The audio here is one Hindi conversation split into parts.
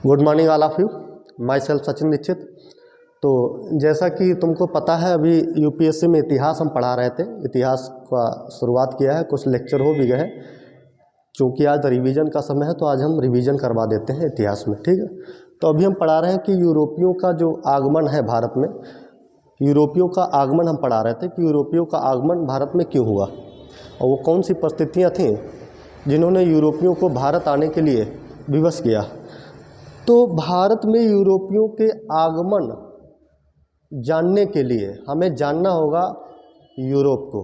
Good morning all of you. Myself Sachin Dixit. तो जैसा कि तुमको पता है, अभी यूपीएससी में इतिहास हम पढ़ा रहे थे। इतिहास का शुरुआत किया है, कुछ लेक्चर हो भी गए हैं। चूँकि आज रिवीजन का समय है तो आज हम रिवीजन करवा देते हैं इतिहास में, ठीक है। तो अभी हम पढ़ा रहे हैं कि यूरोपियों का जो आगमन है भारत में, यूरोपियों का आगमन हम पढ़ा रहे थे कि यूरोपियों का आगमन भारत में क्यों हुआ और वो कौन सी परिस्थितियाँ थीं जिन्होंने यूरोपियों को भारत आने के लिए विवश किया। तो भारत में यूरोपियों के आगमन जानने के लिए हमें जानना होगा यूरोप को,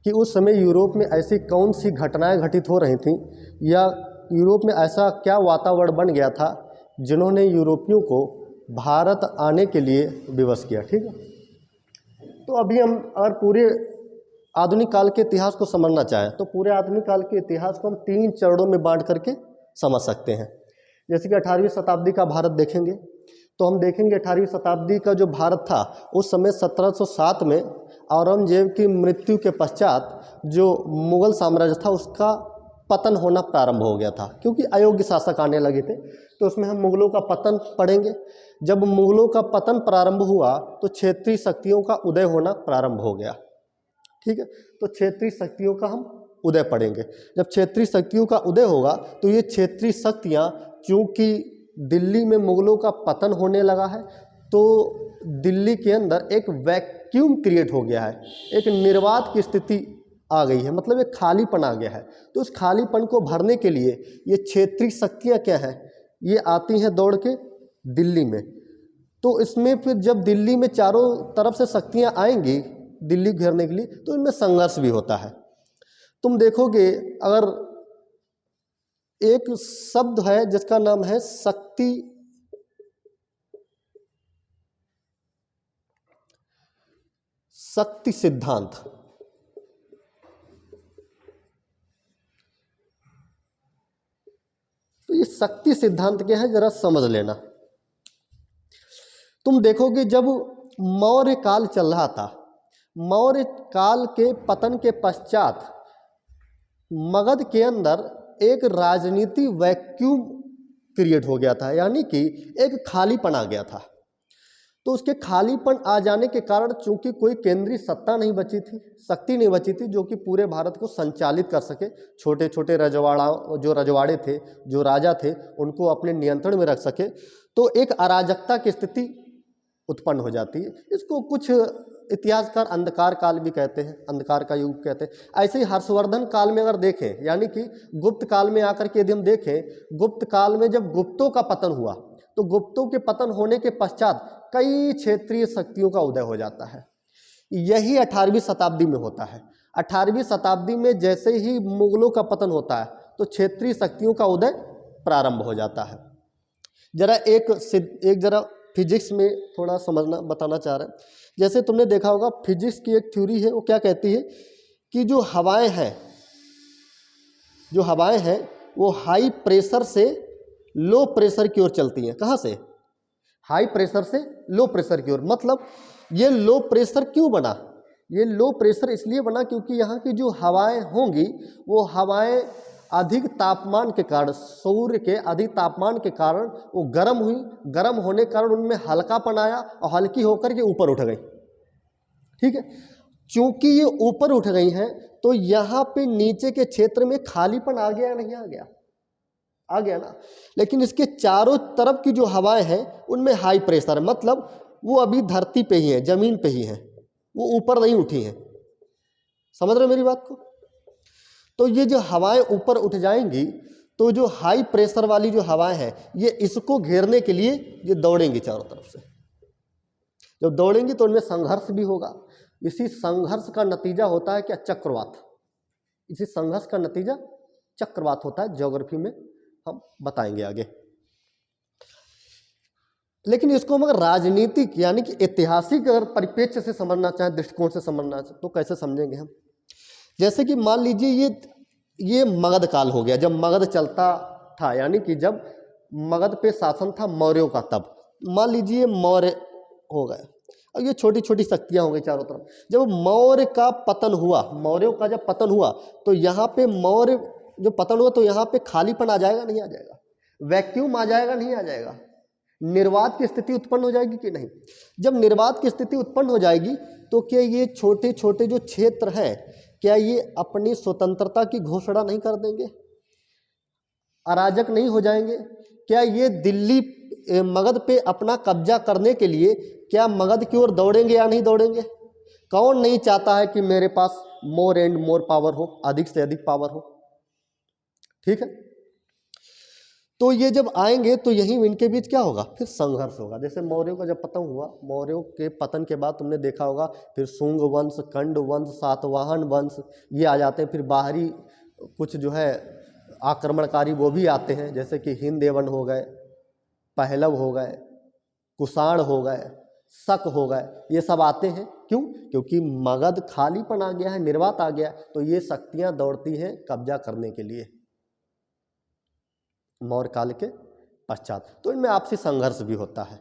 कि उस समय यूरोप में ऐसी कौन सी घटनाएं घटित हो रही थीं या यूरोप में ऐसा क्या वातावरण बन गया था जिन्होंने यूरोपियों को भारत आने के लिए विवश किया, ठीक है। तो अभी हम अगर पूरे आधुनिक काल के इतिहास को समझना चाहें तो पूरे आधुनिक काल के इतिहास को हम 3 चरणों में बांट करके समझ सकते हैं। जैसे कि 18वीं शताब्दी का भारत देखेंगे तो हम देखेंगे 18वीं शताब्दी का जो भारत था उस समय 1707 में औरंगजेब की मृत्यु के पश्चात जो मुग़ल साम्राज्य था उसका पतन होना प्रारंभ हो गया था, क्योंकि अयोग्य शासक आने लगे थे। तो उसमें हम मुग़लों का पतन पढ़ेंगे। जब मुग़लों का पतन प्रारंभ हुआ तो क्षेत्रीय शक्तियों का उदय होना प्रारंभ हो गया, ठीक है। तो क्षेत्रीय शक्तियों का हम उदय पढ़ेंगे। जब क्षेत्रीय शक्तियों का उदय होगा तो ये क्षेत्रीय शक्तियाँ, चूँकि दिल्ली में मुग़लों का पतन होने लगा है तो दिल्ली के अंदर एक वैक्यूम क्रिएट हो गया है, एक निर्वात की स्थिति आ गई है, मतलब एक खालीपन आ गया है। तो उस खालीपन को भरने के लिए ये क्षेत्रीय शक्तियाँ क्या हैं, ये आती हैं दौड़ के दिल्ली में। तो इसमें फिर जब दिल्ली में चारों तरफ से शक्तियाँ आएंगी दिल्ली घेरने के लिए तो इनमें संघर्ष भी होता है। तुम देखोगे, अगर एक शब्द है जिसका नाम है शक्ति सिद्धांत। तो ये शक्ति सिद्धांत क्या है जरा समझ लेना। तुम देखोगे जब मौर्य काल चल रहा था, मौर्य काल के पतन के पश्चात मगध के अंदर एक राजनीति वैक्यूम क्रिएट हो गया था, यानी कि एक खालीपन आ गया था। तो उसके खालीपन आ जाने के कारण चूंकि कोई केंद्रीय सत्ता नहीं बची थी, शक्ति नहीं बची थी जो कि पूरे भारत को संचालित कर सके, छोटे छोटे रजवाड़े थे, जो राजा थे, उनको अपने नियंत्रण में रख सके, तो एक अराजकता की स्थिति उत्पन्न हो जाती है। इसको कुछ इतिहासकार अंधकार काल भी कहते हैं, अंधकार का युग कहते हैं। ऐसे ही हर्षवर्धन काल में अगर देखें, यानी कि गुप्त काल में आकर के यदि हम देखें, गुप्त काल में जब गुप्तों का पतन हुआ तो गुप्तों के पतन होने के पश्चात कई क्षेत्रीय शक्तियों का उदय हो जाता है। यही 18वीं शताब्दी में होता है। 18वीं शताब्दी में जैसे ही मुगलों का पतन होता है तो क्षेत्रीय शक्तियों का उदय प्रारंभ हो जाता है। जरा एक जरा फिजिक्स में थोड़ा समझना बताना चाह रहे हैं। जैसे तुमने देखा होगा, फिजिक्स की एक थ्योरी है, वो क्या कहती है कि जो हवाएं हैं वो हाई प्रेशर से लो प्रेशर की ओर चलती हैं। कहाँ से? हाई प्रेशर से लो प्रेशर की ओर। मतलब ये लो प्रेशर क्यों बना? ये लो प्रेशर इसलिए बना क्योंकि यहाँ की जो हवाएं होंगी वो हवाएं अधिक तापमान के कारण, सूर्य के अधिक तापमान के कारण वो गर्म हुई। गर्म होने के कारण उनमें हल्कापन आया और हल्की होकर के ऊपर उठ गई, ठीक है। चूंकि ये ऊपर उठ गई हैं तो यहाँ पे नीचे के क्षेत्र में खालीपन आ गया या नहीं आ गया? आ गया ना। लेकिन इसके चारों तरफ की जो हवाएं हैं उनमें हाई प्रेशर है, मतलब वो अभी धरती पे ही है, जमीन पे ही है, वो ऊपर नहीं उठी हैं। समझ रहे हो मेरी बात को? तो ये जो हवाएं ऊपर उठ जाएंगी तो जो हाई प्रेशर वाली जो हवाएं हैं ये इसको घेरने के लिए ये दौड़ेंगी चारों तरफ से। जब दौड़ेंगी तो उनमें संघर्ष भी होगा। इसी संघर्ष का नतीजा होता है क्या? चक्रवात। इसी संघर्ष का नतीजा चक्रवात होता है। ज्योग्राफी में हम बताएंगे आगे। लेकिन इसको हम अगर राजनीतिक यानी कि ऐतिहासिक अगर परिप्रेक्ष्य से समझना चाहें, दृष्टिकोण से समझना चाहें तो कैसे समझेंगे हम? जैसे कि मान लीजिए ये मगध काल हो गया, जब मगध चलता था, यानी कि जब मगध पे शासन था मौर्यों का, तब मान लीजिए मौर्य हो गए और ये छोटी छोटी शक्तियां हो गई चारों तरफ। जब मौर्य का पतन हुआ, मौर्यों का जब पतन हुआ तो यहाँ पे मौर्य जो पतन हुआ तो यहाँ पे खालीपन आ जाएगा नहीं आ जाएगा? वैक्यूम आ जाएगा, नहीं आ जाएगा? निर्वात की स्थिति उत्पन्न हो जाएगी कि नहीं? जब निर्वात की स्थिति उत्पन्न हो जाएगी तो क्या ये छोटे छोटे जो क्षेत्र हैं, क्या ये अपनी स्वतंत्रता की घोषणा नहीं कर देंगे? अराजक नहीं हो जाएंगे? क्या ये दिल्ली मगध पे अपना कब्जा करने के लिए क्या मगध की ओर दौड़ेंगे या नहीं दौड़ेंगे? कौन नहीं चाहता है कि मेरे पास मोर एंड मोर पावर हो, अधिक से अधिक पावर हो? ठीक है, तो ये जब आएंगे तो यही इनके बीच क्या होगा, फिर संघर्ष होगा। जैसे मौर्यों का जब पतन हुआ, मौर्यों के पतन के बाद तुमने देखा होगा फिर शुंग वंश, खंड वंश, सातवाहन वंश ये आ जाते हैं। फिर बाहरी कुछ जो है आक्रमणकारी वो भी आते हैं, जैसे कि हिंद देवन हो गए, पहलव हो गए, कुषाण हो गए, शक हो गए, ये सब आते हैं। क्यों? क्योंकि मगध खालीपन आ गया है, निर्वात आ गया, तो ये शक्तियां दौड़ती हैं कब्जा करने के लिए मौर्य काल के पश्चात। तो इनमें आपसी संघर्ष भी होता है।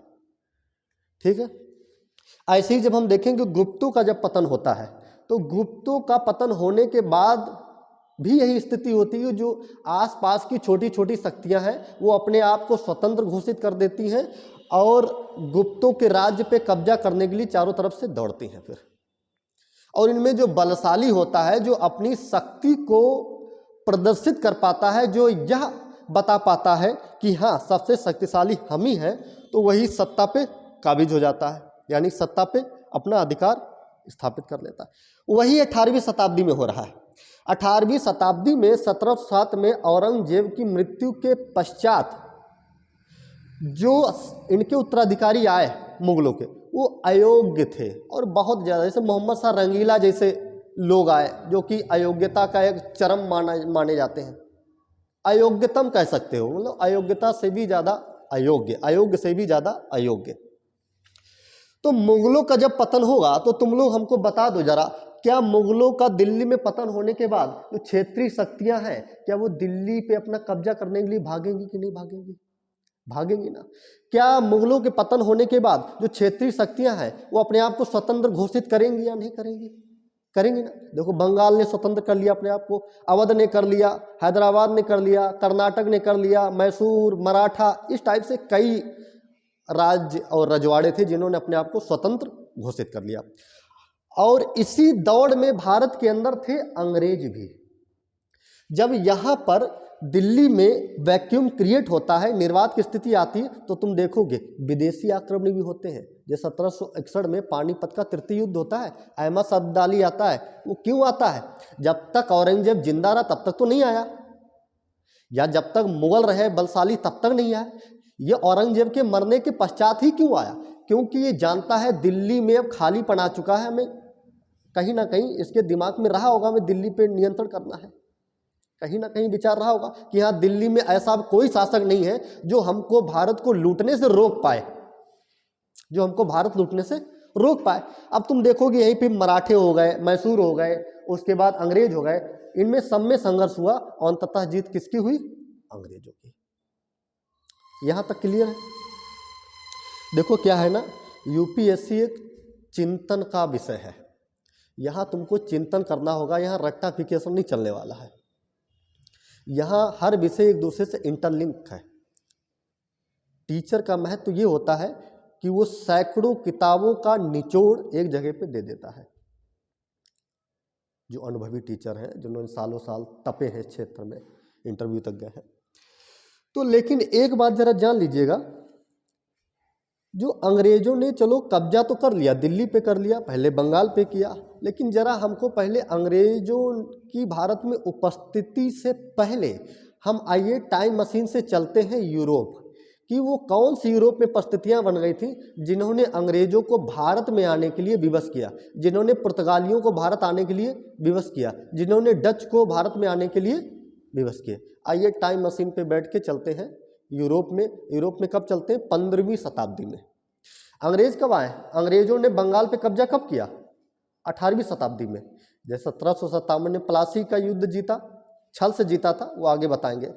ठीक है, ऐसे ही जब हम देखेंगे गुप्तों का जब पतन होता है तो गुप्तों का पतन होने के बाद भी यही स्थिति होती है, जो आसपास की छोटी छोटी शक्तियां हैं वो अपने आप को स्वतंत्र घोषित कर देती हैं और गुप्तों के राज्य पे कब्जा करने के लिए चारों तरफ से दौड़ती हैं फिर। और इनमें जो बलशाली होता है, जो अपनी शक्ति को प्रदर्शित कर पाता है, जो यह बता पाता है कि हाँ सबसे शक्तिशाली हम ही हैं, तो वही सत्ता पे काबिज हो जाता है, यानी सत्ता पे अपना अधिकार स्थापित कर लेता है। वही 18वीं शताब्दी में हो रहा है। 18वीं शताब्दी में 1707 में औरंगजेब की मृत्यु के पश्चात जो इनके उत्तराधिकारी आए मुगलों के, वो अयोग्य थे और बहुत ज़्यादा, जैसे मोहम्मद शाह रंगीला जैसे लोग आए जो कि अयोग्यता का एक चरम माने जाते हैं। अयोग्यतम कह सकते हो, मतलब अयोग्यता से भी ज़्यादा अयोग्य, अयोग्य से भी ज़्यादा अयोग्य। तो मुगलों का जब पतन होगा तो तुम लोग हमको बता दो जरा, क्या मुगलों का दिल्ली में पतन होने के बाद जो क्षेत्रीय शक्तियां हैं क्या वो दिल्ली पे अपना कब्जा करने के लिए भागेंगी कि नहीं भागेंगी? भागेंगी ना। क्या मुगलों के पतन होने के बाद जो क्षेत्रीय शक्तियां हैं वो अपने आप को स्वतंत्र घोषित करेंगी या नहीं करेंगी? करेंगी ना। देखो बंगाल ने स्वतंत्र कर लिया अपने आप को, अवध ने कर लिया, हैदराबाद ने कर लिया, कर्नाटक ने कर लिया, मैसूर, मराठा, इस टाइप से कई राज्य और रजवाड़े थे जिन्होंने अपने आप को स्वतंत्र घोषित कर लिया। और इसी दौड़ में भारत के अंदर थे अंग्रेज भी। जब यहाँ पर दिल्ली में वैक्यूम क्रिएट होता है, निर्वात की स्थिति आती है, तो तुम देखोगे विदेशी आक्रमण भी होते हैं। जैसे 1761 में पानीपत का तृतीय युद्ध होता है, अहमद शाह अब्दाली आता है। वो क्यों आता है? जब तक औरंगजेब जिंदा रहा तब तक तो नहीं आया, या जब तक मुगल रहे बलशाली तब तक नहीं आया। ये औरंगजेब के मरने के पश्चात ही क्यों आया? क्योंकि ये जानता है दिल्ली में अब खालीपन आ चुका है, हमें कहीं ना कहीं इसके दिमाग में रहा होगा हमें दिल्ली पे नियंत्रण करना है। कहीं ना कहीं विचार रहा होगा कि हाँ दिल्ली में ऐसा कोई शासक नहीं है जो हमको भारत को लूटने से रोक पाए, जो हमको भारत लूटने से रोक पाए। अब तुम देखोगे यहीं पे मराठे हो गए, मैसूर हो गए, उसके बाद अंग्रेज हो गए, इनमें सब में संघर्ष हुआ और अंततः जीत किसकी हुई? अंग्रेजों की। यहां तक क्लियर है? देखो क्या है ना, यूपीएससी एक चिंतन का विषय है। यहां तुमको चिंतन करना होगा, यहां रट्टाफिकेशन नहीं चलने वाला है। यहां हर विषय एक दूसरे से इंटरलिंक है। टीचर का महत्व ये होता है कि वो सैकड़ों किताबों का निचोड़ एक जगह पे दे देता है। जो अनुभवी टीचर हैं, जिन्होंने सालों साल तपे हैं क्षेत्र में, इंटरव्यू तक गए हैं। तो लेकिन एक बात जरा जान लीजिएगा, जो अंग्रेजों ने चलो कब्जा तो कर लिया, दिल्ली पे कर लिया, पहले बंगाल पे किया, लेकिन जरा हमको पहले अंग्रेजों की भारत में उपस्थिति से पहले हम आइए टाइम मशीन से चलते हैं यूरोप, कि वो कौन सी यूरोप में परिस्थितियां बन गई थी जिन्होंने अंग्रेजों को भारत में आने के लिए विवश किया, जिन्होंने पुर्तगालियों को भारत आने के लिए विवश किया, जिन्होंने डच को भारत में आने के लिए विवश किया। आइए टाइम मशीन पे बैठ के चलते हैं यूरोप में। यूरोप में कब चलते हैं? 15वीं शताब्दी में। अंग्रेज कब आए? अंग्रेजों ने बंगाल पे कब्जा कब किया? 18वीं शताब्दी में। जैसे 1757 में प्लासी का युद्ध जीता, छल से जीता था, वो आगे बताएंगे,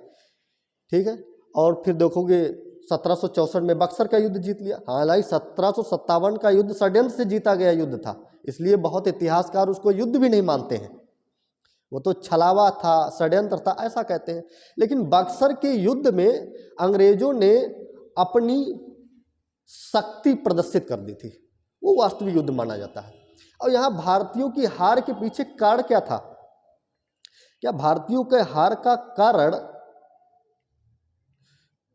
ठीक है। और फिर देखोगे 1764 में बक्सर का युद्ध जीत लिया। हालांकि 1757 का युद्ध षड्यंत्र से जीता गया युद्ध था, इसलिए बहुत इतिहासकार उसको युद्ध भी नहीं मानते हैं। वो तो छलावा था, षड्यंत्र था, ऐसा कहते हैं। लेकिन बक्सर के युद्ध में अंग्रेजों ने अपनी शक्ति प्रदर्शित कर दी थी, वो वास्तविक युद्ध माना जाता है। और यहाँ भारतीयों की हार के पीछे कारण क्या था? क्या भारतीयों के हार का कारण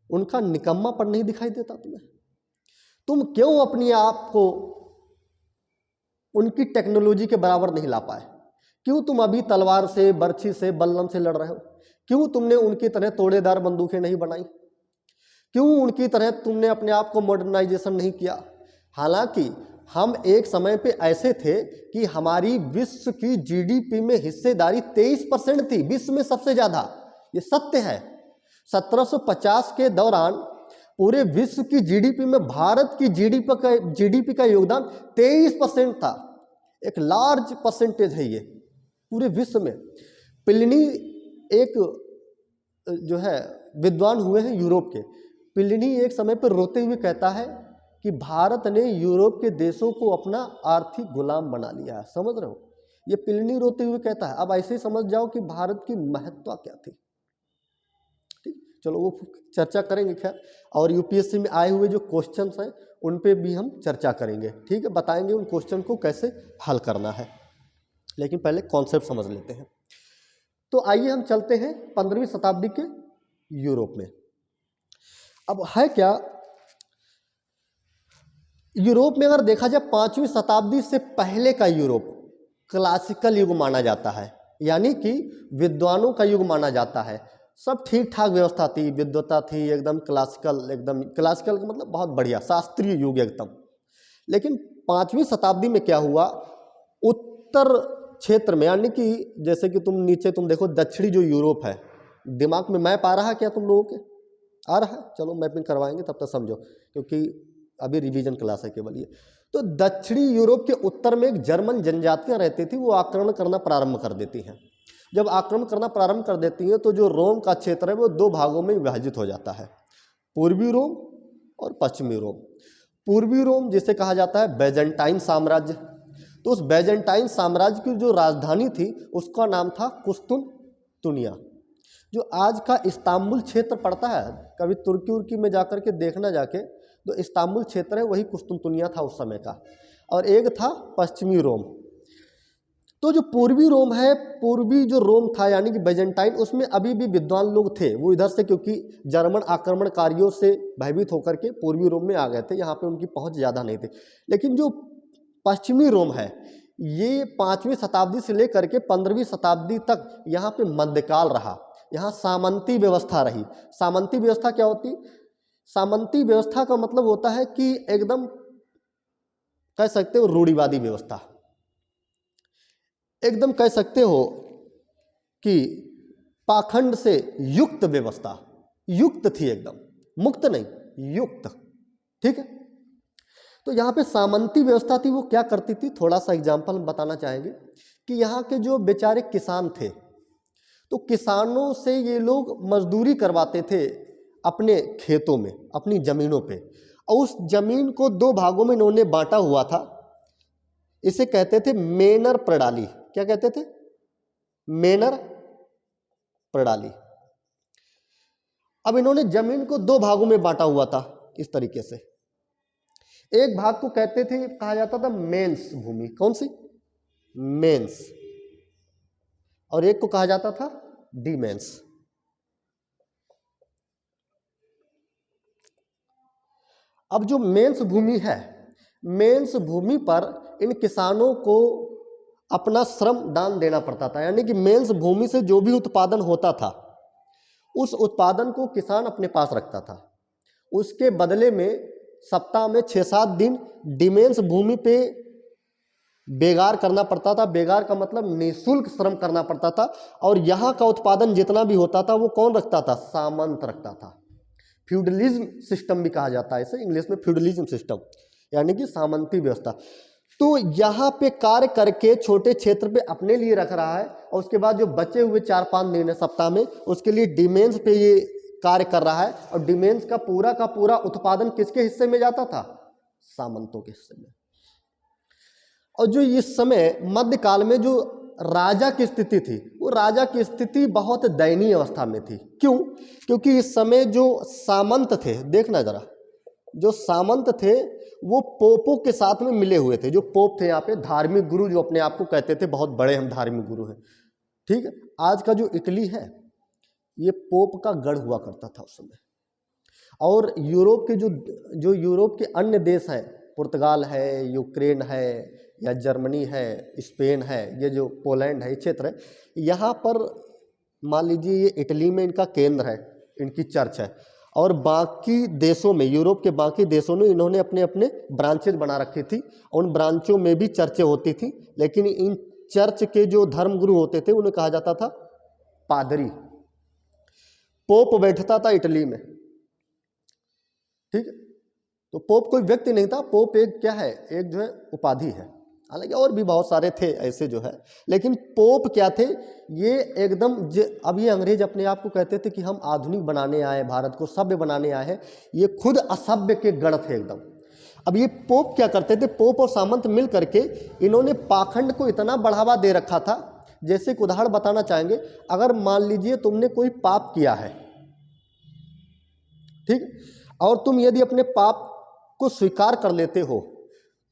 उनका निकम्मापन नहीं दिखाई देता तुम्हें? तुम क्यों अपने आप को उनकी टेक्नोलॉजी के बराबर नहीं ला पाए? क्यों तुम अभी तलवार से, बर्छी से, बल्लम से लड़ रहे हो? क्यों तुमने उनकी तरह तोड़ेदार बंदूकें नहीं बनाई? क्यों उनकी तरह तुमने अपने आप को मॉडर्नाइजेशन नहीं किया? हालांकि हम एक समय पे ऐसे थे कि हमारी विश्व की जीडीपी में हिस्सेदारी 23% थी, विश्व में सबसे ज्यादा, ये सत्य है। 1750 के दौरान पूरे विश्व की जीडीपी में भारत की जीडीपी का योगदान 23% था। एक लार्ज परसेंटेज है ये पूरे विश्व में। प्लिनी एक जो है विद्वान हुए हैं यूरोप के, प्लिनी एक समय पर रोते हुए कहता है कि भारत ने यूरोप के देशों को अपना आर्थिक गुलाम बना लिया है। समझ रहे हो? ये प्लिनी रोते हुए कहता है। अब ऐसे ही समझ जाओ कि भारत की महत्ता क्या थी। ठीक, चलो वो चर्चा करेंगे खैर, और यूपीएससी में आए हुए जो क्वेश्चंस हैं उन पे भी हम चर्चा करेंगे। ठीक है, बताएंगे उन क्वेश्चन को कैसे हल करना है, लेकिन पहले कॉन्सेप्ट समझ लेते हैं। तो आइए हम चलते हैं 15वीं शताब्दी के यूरोप में। अब है क्या, यूरोप में अगर देखा जाए 5वीं शताब्दी से पहले का यूरोप क्लासिकल युग माना जाता है, यानी कि विद्वानों का युग माना जाता है। सब ठीक ठाक व्यवस्था थी, विद्वता थी, एकदम क्लासिकल का मतलब बहुत बढ़िया शास्त्रीय युग एकदम। लेकिन 5वीं शताब्दी में क्या हुआ, उत्तर क्षेत्र में, यानी कि जैसे कि तुम नीचे तुम देखो दक्षिणी जो यूरोप है, दिमाग में मैप आ रहा है क्या तुम लोगों के? आ रहा है? चलो मैपिंग करवाएंगे तब तक समझो, क्योंकि अभी रिवीजन क्लास है केवल ये। तो दक्षिणी यूरोप के उत्तर में एक जर्मन जनजातियां रहती थी, वो आक्रमण करना प्रारंभ कर देती हैं। जब आक्रमण करना प्रारंभ कर देती हैं तो जो रोम का क्षेत्र है वो 2 भागों में विभाजित हो जाता है, पूर्वी रोम और पश्चिमी रोम। पूर्वी रोम जिसे कहा जाता है बैजेंटाइन साम्राज्य, तो उस बैजेंटाइन साम्राज्य की जो राजधानी थी उसका नाम था कुस्तुनतुनिया। जो आज का इस्तांबुल क्षेत्र पड़ता है, कभी तुर्की उर्की में जाकर के देखना जाके, जो इस्तांबुल क्षेत्र है वही कुस्तुनतुनिया था उस समय का। और एक था पश्चिमी रोम। तो जो पूर्वी रोम है, पूर्वी जो रोम था यानी कि बैजेंटाइन, उसमें अभी भी विद्वान लोग थे। वो इधर से क्योंकि जर्मन आक्रमणकारियों से भयभीत होकर के पूर्वी रोम में आ गए थे, यहाँ पे उनकी पहुंच ज़्यादा नहीं थी। लेकिन जो पश्चिमी रोम है ये 5वीं शताब्दी से लेकर के 15वीं शताब्दी तक यहाँ पे मध्यकाल रहा। यहाँ सामंती व्यवस्था रही। सामंती व्यवस्था क्या होती? सामंती व्यवस्था का मतलब होता है कि एकदम कह सकते हो रूढ़िवादी व्यवस्था, एकदम कह सकते हो कि पाखंड से युक्त व्यवस्था, युक्त थी एकदम, मुक्त नहीं, युक्त। ठीक है, तो यहाँ पे सामंती व्यवस्था थी। वो क्या करती थी, थोड़ा सा एग्जाम्पल हम बताना चाहेंगे कि यहाँ के जो बेचारे किसान थे, तो किसानों से ये लोग मजदूरी करवाते थे अपने खेतों में, अपनी जमीनों पे, और उस जमीन को 2 भागों में इन्होंने बांटा हुआ था। इसे कहते थे मेनर प्रणाली। क्या कहते थे? मेनर प्रणाली। अब इन्होंने जमीन को 2 भागों में बांटा हुआ था इस तरीके से। एक भाग को कहते थे, कहा जाता था मेंस भूमि। कौन सी? मेंस। और एक को कहा जाता था डीमेंस। अब जो मेंस भूमि है, मेंस भूमि पर इन किसानों को अपना श्रम दान देना पड़ता था, यानी कि मेंस भूमि से जो भी उत्पादन होता था उस उत्पादन को किसान अपने पास रखता था। उसके बदले में सप्ताह में 6-7 दिन डिमेंस भूमि पे बेगार करना पड़ता था। बेगार का मतलब निःशुल्क श्रम करना पड़ता था। और यहाँ का उत्पादन जितना भी होता था वो कौन रखता था? सामंत रखता था। फ्यूडलिज्म सिस्टम भी कहा जाता है इसे, इंग्लिश में फ्यूडलिज्म सिस्टम, यानी कि सामंती व्यवस्था। तो यहाँ पे कार्य करके छोटे क्षेत्र पे अपने लिए रख रहा है, और उसके बाद जो बचे हुए 4-5 दिन है सप्ताह में, उसके लिए डिमेंस पे ये कार्य कर रहा है। और डिमेंस का पूरा उत्पादन किसके हिस्से में जाता था? सामंतों के हिस्से में। और जो इस समय मध्यकाल में जो राजा की स्थिति थी, वो राजा की स्थिति बहुत दयनीय अवस्था में थी। क्यों? क्योंकि इस समय जो सामंत थे, देखना जरा, जो सामंत थे वो पोपों के साथ में मिले हुए थे। जो पोप थे यहाँ पे, धार्मिक गुरु जो अपने आप को कहते थे बहुत बड़े हम धार्मिक गुरु हैं, ठीक है। आज का जो इटली है ये पोप का गढ़ हुआ करता था उस समय। और यूरोप के जो यूरोप के अन्य देश हैं, पुर्तगाल है, यूक्रेन है, या जर्मनी है, स्पेन है, ये जो पोलैंड है, ये क्षेत्र है, यहाँ पर मान लीजिए ये इटली में इनका केंद्र है, इनकी चर्च है। और बाकी देशों में, यूरोप के बाकी देशों में इन्होंने अपने अपने ब्रांचेज बना रखी थी। उन ब्रांचों में भी चर्चें होती थी, लेकिन इन चर्च के जो धर्मगुरु होते थे उन्हें कहा जाता था पादरी। पोप बैठता था इटली में, ठीक है। तो पोप कोई व्यक्ति नहीं था, पोप एक क्या है, एक जो है उपाधि है। हालांकि और भी बहुत सारे थे ऐसे जो है, लेकिन पोप क्या थे, ये एकदम अब ये अंग्रेज अपने आप को कहते थे कि हम आधुनिक बनाने आए, भारत को सभ्य बनाने आए हैं, ये खुद असभ्य के गढ़ थे एकदम। अब ये पोप क्या करते थे, पोप और सामंत मिल करके इन्होंने पाखंड को इतना बढ़ावा दे रखा था। जैसे एक उदाहरण बताना चाहेंगे, अगर मान लीजिए तुमने कोई पाप किया है, ठीक, और तुम यदि अपने पाप को स्वीकार कर लेते हो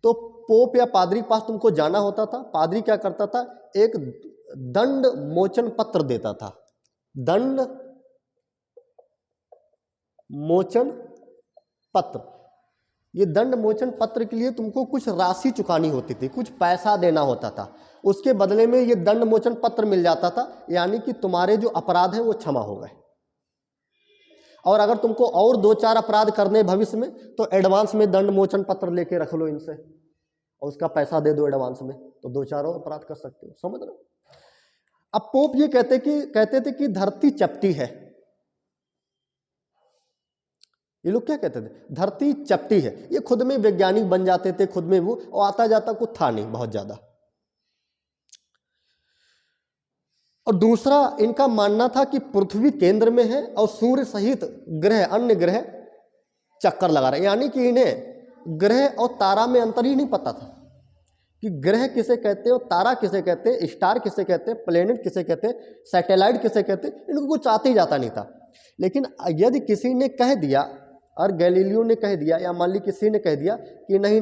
तो पोप या पादरी के पास तुमको जाना होता था। पादरी क्या करता था, एक दंड मोचन पत्र देता था। दंड मोचन पत्र, ये दंड मोचन पत्र के लिए तुमको कुछ राशि चुकानी होती थी, कुछ पैसा देना होता था। उसके बदले में ये दंड मोचन पत्र मिल जाता था, यानी कि तुम्हारे जो अपराध हैं वो क्षमा हो गए। और अगर तुमको और 2-4 अपराध करने भविष्य में, तो एडवांस में दंड मोचन पत्र लेके रख लो इनसे और उसका पैसा दे दो एडवांस में, तो 2-4 और अपराध कर सकते हो। समझ रहे हो? अब पोप ये कहते थे कि धरती चपटी है। ये लोग क्या कहते थे, धरती चपटी है। ये खुद में वैज्ञानिक बन जाते थे, खुद में वो, और आता जाता कुछ था नहीं बहुत ज्यादा। और दूसरा इनका मानना था कि पृथ्वी केंद्र में है और सूर्य सहित ग्रह, अन्य ग्रह चक्कर लगा रहे हैं। यानी कि इन्हें ग्रह और तारा में अंतर ही नहीं पता था कि ग्रह किसे कहते हैं और तारा किसे कहते हैं, स्टार किसे कहते हैं, प्लेनेट किसे कहते हैं, सैटेलाइट किसे कहते हैं, इनको कुछ आते ही जाता नहीं था। लेकिन यदि किसी ने कह दिया, और गैलीलियो ने कह दिया, या मान ली किसी ने कह दिया कि नहीं नहीं